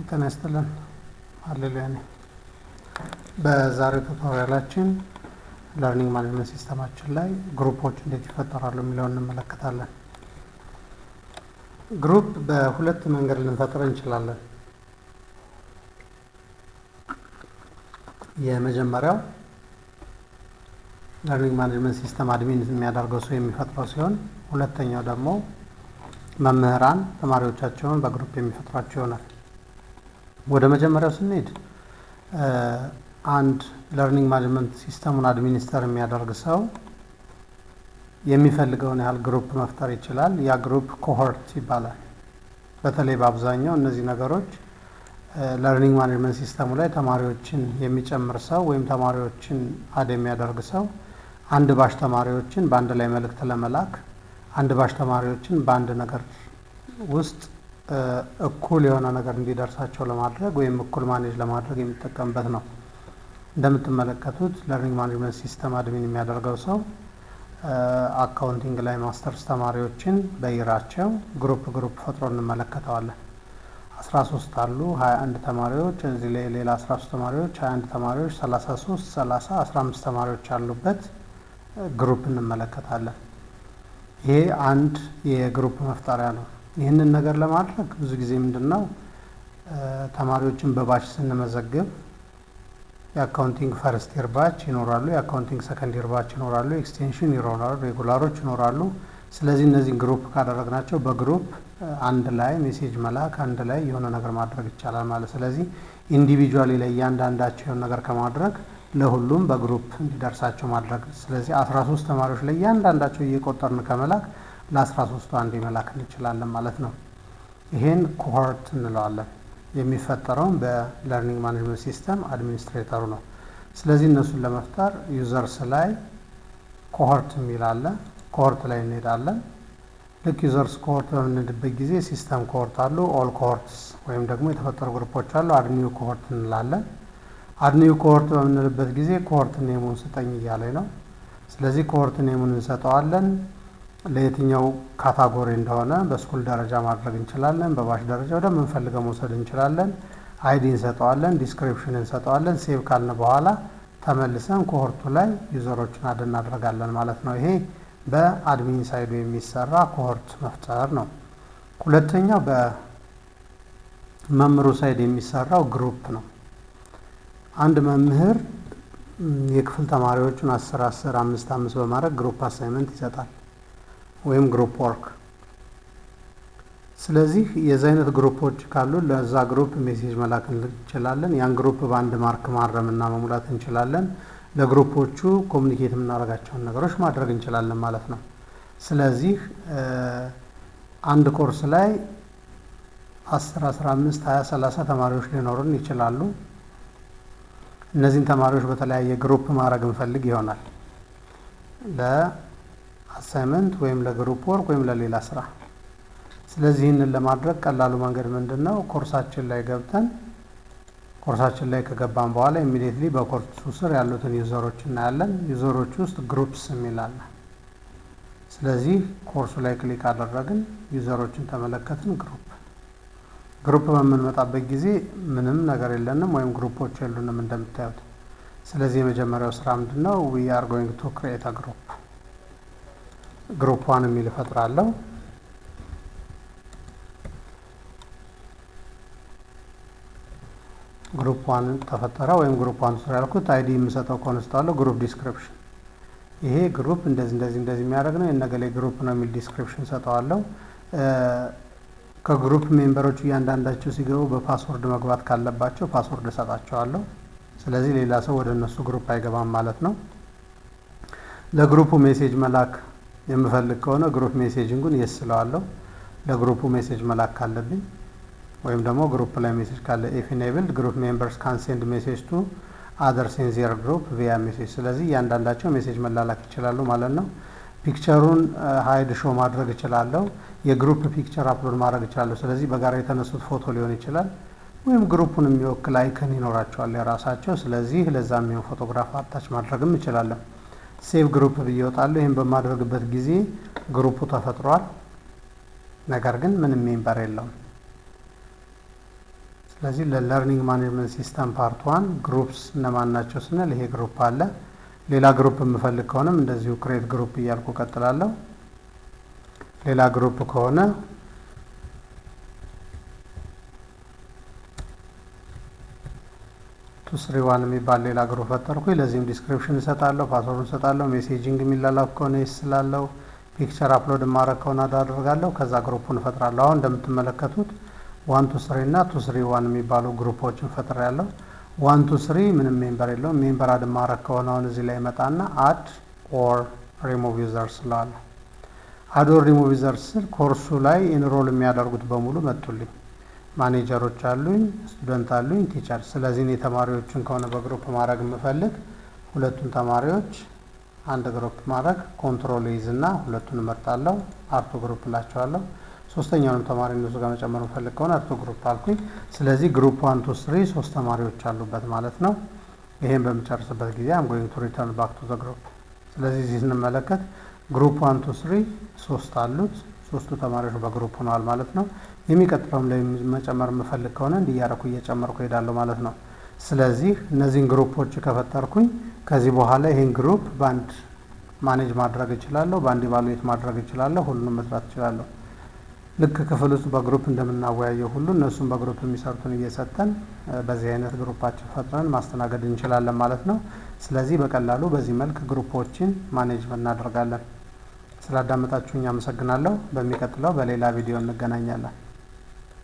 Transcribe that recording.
ተነስተለን አለለኝ በዛሬው ቱቶሪያላችን ለርኒንግ ማኔጅመንት ሲስተማችን ላይ ግሩፖች እንዴት ይፈጠራሉ የሚለውን እንመለከታለን። ግሩፕ በሁለት መንገድ ልንፈጥር እንችላለን። የመጀመሪያው ለርኒንግ ማኔጅመንት ሲስተም አድሚን የሚያደርገው ሰው የሚፈጥረው ሲሆን ሁለተኛው ደግሞ መምህራን ተማሪዎቻቸውን በግሩፕ የሚፈጥሯቸው ይሆናል። ወደ መጀመሪያው ስንሄድ አንድ ለርኒንግ ማኔጅመንት ሲስተሙን አድሚኒስተር የሚያደርግ ሰው የሚፈልገውን ያህል ግሩፕ መፍጠር ይችላል። ያ ግሩፕ ኮሆርት ይባላል። በተለይ በአብዛኛው እነዚህ ነገሮች ለርኒንግ ማኔጅመንት ሲስተሙ ላይ ተማሪዎችን የሚጨምር ሰው ወይም ተማሪዎችን አድ የሚያደርግ ሰው አንድ ባሽ ተማሪዎችን በአንድ ላይ መልእክት ለመላክ አንድ ባሽ ተማሪዎችን በአንድ ነገር ውስጥ እኩል የሆነ ነገር እንዲደርሳቸው ለማድረግ ወይም እኩል ማኔጅ ለማድረግ የሚጠቀምበት ነው። እንደምትመለከቱት ለርኒንግ ማኔጅመንት ሲስተም አድሚን የሚያደርገው ሰው አካውንቲንግ ላይ ማስተርስ ተማሪዎችን በይራቸው ግሩፕ ፈጥሮ እንመለከተዋለን። 13 አሉ፣ 21 ተማሪዎች፣ እዚህ ላይ ሌላ 13 ተማሪዎች፣ 21 ተማሪዎች፣ 33 30 15 ተማሪዎች ያሉበት ግሩፕ እንመለከታለን። ይሄ አንድ የግሩፕ መፍጠሪያ ነው። ይህንን ነገር ለማድረግ ብዙ ጊዜ ምንድነው ተማሪዎችን በባች ስንመዘግብ የአካውንቲንግ ፈርስት ይር ባች ይኖራሉ፣ የአካውንቲንግ ሰከንድ ይር ባች ይኖራሉ፣ ኤክስቴንሽን ይኖራሉ፣ ሬጉላሮች ይኖራሉ። ስለዚህ እነዚህን ግሩፕ ካደረግናቸው በግሩፕ አንድ ላይ ሜሴጅ መላክ አንድ ላይ የሆነ ነገር ማድረግ ይቻላል ማለት። ስለዚህ ኢንዲቪጁዋሊ ላይ እያንዳንዳቸው የሆነ ነገር ከማድረግ ለሁሉም በግሩፕ እንዲደርሳቸው ማድረግ። ስለዚህ 13 ተማሪዎች ላይ እያንዳንዳቸው እየቆጠርን ከመላክ ለ13ቱ አንዴ መላክ እንችላለን ማለት ነው። ይሄን ኮሆርት እንለዋለን። የሚፈጠረው በለርኒንግ ማኔጅመንት ሲስተም አድሚኒስትሬተሩ ነው። ስለዚህ እነሱን ለመፍጠር ዩዘርስ ላይ ኮሆርት የሚል አለ። ኮሆርት ላይ እንሄዳለን። ልክ ዩዘርስ ኮሆርት በምንሄድበት ጊዜ ሲስተም ኮሆርት አሉ፣ ኦል ኮሆርትስ ወይም ደግሞ የተፈጠሩ ግሩፖች አሉ። አድኒው ኮሆርት እንላለን። አድኒው ኮሆርት በምንልበት ጊዜ ኮሆርት ኔሙን ስጠኝ እያለኝ ነው። ስለዚህ ኮሆርት ኔሙን እንሰጠዋለን። ለየትኛው ካታጎሪ እንደሆነ በስኩል ደረጃ ማድረግ እንችላለን። በባሽ ደረጃ ወደምንፈልገው መውሰድ እንችላለን። አይዲ እንሰጠዋለን፣ ዲስክሪፕሽን እንሰጠዋለን። ሴቭ ካልን በኋላ ተመልሰን ኮሆርቱ ላይ ዩዘሮችን አድ እናደርጋለን ማለት ነው። ይሄ በአድሚን ሳይዱ የሚሰራ ኮሆርት መፍጠር ነው። ሁለተኛው በመምህሩ ሳይድ የሚሰራው ግሩፕ ነው። አንድ መምህር የክፍል ተማሪዎቹን 10 10 5 5 በማድረግ ግሩፕ አሳይመንት ይሰጣል ወይም ግሩፕ ወርክ። ስለዚህ የዚህ አይነት ግሩፖች ካሉ ለዛ ግሩፕ ሜሴጅ መላክ እንችላለን። ያን ግሩፕ በአንድ ማርክ ማረምና መሙላት እንችላለን። ለግሩፖቹ ኮሙኒኬት የምናደርጋቸውን ነገሮች ማድረግ እንችላለን ማለት ነው። ስለዚህ አንድ ኮርስ ላይ 10 15 20 30 ተማሪዎች ሊኖሩን ይችላሉ። እነዚህን ተማሪዎች በተለያየ ግሩፕ ማድረግ እንፈልግ ይሆናል ለአሳይመንት ወይም ለግሩፕ ወርክ ወይም ለሌላ ስራ። ስለዚህ ይህንን ለማድረግ ቀላሉ መንገድ ምንድነው? ኮርሳችን ላይ ገብተን ኮርሳችን ላይ ከገባን በኋላ ኢሚዲየትሊ በኮርሱ ስር ያሉትን ዩዘሮች እናያለን። ዩዘሮች ውስጥ ግሩፕስ የሚል አለ። ስለዚህ ኮርሱ ላይ ክሊክ አደረግን፣ ዩዘሮችን ተመለከትን፣ ግሩፕ በምንመጣበት ጊዜ ምንም ነገር የለንም ወይም ግሩፖች የሉንም እንደምታዩት። ስለዚህ የመጀመሪያው ስራ ምንድነው? we are going to create a group 1 የሚል እፈጥራለሁ። ግሩፕ 1 ተፈጠረ ወይም ግሩፕ 1 ስራ ያልኩት አይዲ የምሰጠው ኮንስታለው ግሩፕ ዲስክሪፕሽን። ይሄ ግሩፕ እንደዚህ የሚያደርግ ነው የነገሌ ግሩፕ ነው የሚል ዲስክሪፕሽን ሰጠዋለሁ። ከግሩፕ ሜምበሮቹ እያንዳንዳቸው ሲገቡ በፓስወርድ መግባት ካለባቸው ፓስወርድ እሰጣቸዋለሁ። ስለዚህ ሌላ ሰው ወደ እነሱ ግሩፕ አይገባም ማለት ነው። ለግሩፑ ሜሴጅ መላክ የምፈልግ ከሆነ ግሩፕ ሜሴጂንጉን የስለዋለሁ። ለግሩፑ ሜሴጅ መላክ ካለብኝ ወይም ደግሞ ግሩፕ ላይ ሜሴጅ ካለ if enabled group members can send message to others in their group via message። ስለዚህ እያንዳንዳቸው ሜሴጅ መላላክ ይችላሉ ማለት ነው። ፒክቸሩን ሃይድ ሾው ማድረግ ይችላል። የግሩፕ ፒክቸር አፕሎድ ማድረግ ይችላል። ስለዚህ በጋራ የተነሱት ፎቶ ሊሆን ይችላል ወይም ግሩፑን የሚወክል አይከን ይኖራቸዋል የራሳቸው። ስለዚህ ለዛ የሚሆን ፎቶግራፍ አታች ማድረግም ይችላል። ሴቭ ግሩፕ ብየወጣለሁ። ይሄን በማድረግበት ጊዜ ግሩፑ ተፈጥሯል፣ ነገር ግን ምንም ሜምበር የለውም። ስለዚህ ለለርኒንግ ማኔጅመንት ሲስተም ፓርት 1 ግሩፕስ እነማን ናቸው ስንል ይሄ ግሩፕ አለ። ሌላ ግሩፕ የምፈልግ ከሆነም እንደዚሁ ክሬት ግሩፕ እያልኩ ቀጥላለሁ። ሌላ ግሩፕ ከሆነ ቱ3ዋን የሚባል ሌላ ግሩፕ ፈጠርኩኝ። ለዚህም ዲስክሪፕሽን እሰጣለሁ፣ ፓስወርድ እሰጣለሁ። ሜሴጂንግ የሚላላክ ከሆነ ስላለው ፒክቸር አፕሎድ ማድረግ ከሆነ አደርጋለሁ። ከዛ ግሩፑን እፈጥራለሁ። አሁን እንደምትመለከቱት 1 2 3 እና 2 3 1 የሚባሉ ግሩፖችን ፈጥሬያለሁ። 1 2 3 ምንም ሜምበር የለውም። ሜምበር አድ ማድረግ ከሆነ አሁን እዚህ ላይ መጣና አድ ኦር ሪሙቭ ዩዘርስ እላለሁ። አድ ኦር ሪሙቭ ዩዘርስ ስል ኮርሱ ላይ ኢንሮል የሚያደርጉት በሙሉ መጡልኝ። ማኔጀሮች አሉኝ፣ ስቱደንት አሉኝ፣ ቲቸር። ስለዚህ እኔ ተማሪዎችን ከሆነ በግሩፕ ማድረግ የምፈልግ ሁለቱን ተማሪዎች አንድ ግሩፕ ማድረግ ኮንትሮል ይዝ እና ሁለቱን እመርጣለሁ። አርቶ ግሩፕ እላቸዋለሁ። ሶስተኛውንም ተማሪ እነሱ ጋር መጨመር የምፈልግ ከሆነ አርቶ ግሩፕ አልኩኝ። ስለዚህ ግሩፕ 1 2 3 ሶስት ተማሪዎች አሉበት ማለት ነው። ይሄን በምጨርስበት ጊዜ አም ጎይንግ ቱ ሪተርን ባክ ቱ ዘ ግሩፕ። ስለዚህ እዚህ ስንመለከት ግሩፕ 1 2 3 ሶስት አሉት። ሶስቱ ተማሪዎች በግሩፕ ሆነዋል ማለት ነው። የሚቀጥለውም ላይ መጨመር የምፈልግ ከሆነ እንዲያረኩ እየጨመርኩ ሄዳለሁ ማለት ነው። ስለዚህ እነዚህን ግሩፖች ከፈጠርኩኝ ከዚህ በኋላ ይሄን ግሩፕ ባንድ ማኔጅ ማድረግ እችላለሁ፣ ባንድ ኢቫሉዌት ማድረግ እችላለሁ፣ ሁሉንም መስራት እችላለሁ። ልክ ክፍል ውስጥ በግሩፕ እንደምናወያየው ሁሉ እነሱም በግሩፕ የሚሰሩትን እየሰጠን በዚህ አይነት ግሩፓችን ፈጥረን ማስተናገድ እንችላለን ማለት ነው። ስለዚህ በቀላሉ በዚህ መልክ ግሩፖችን ማኔጅ እናደርጋለን። ስላዳመጣችሁኝ አመሰግናለሁ። በሚቀጥለው በሌላ ቪዲዮ እንገናኛለን።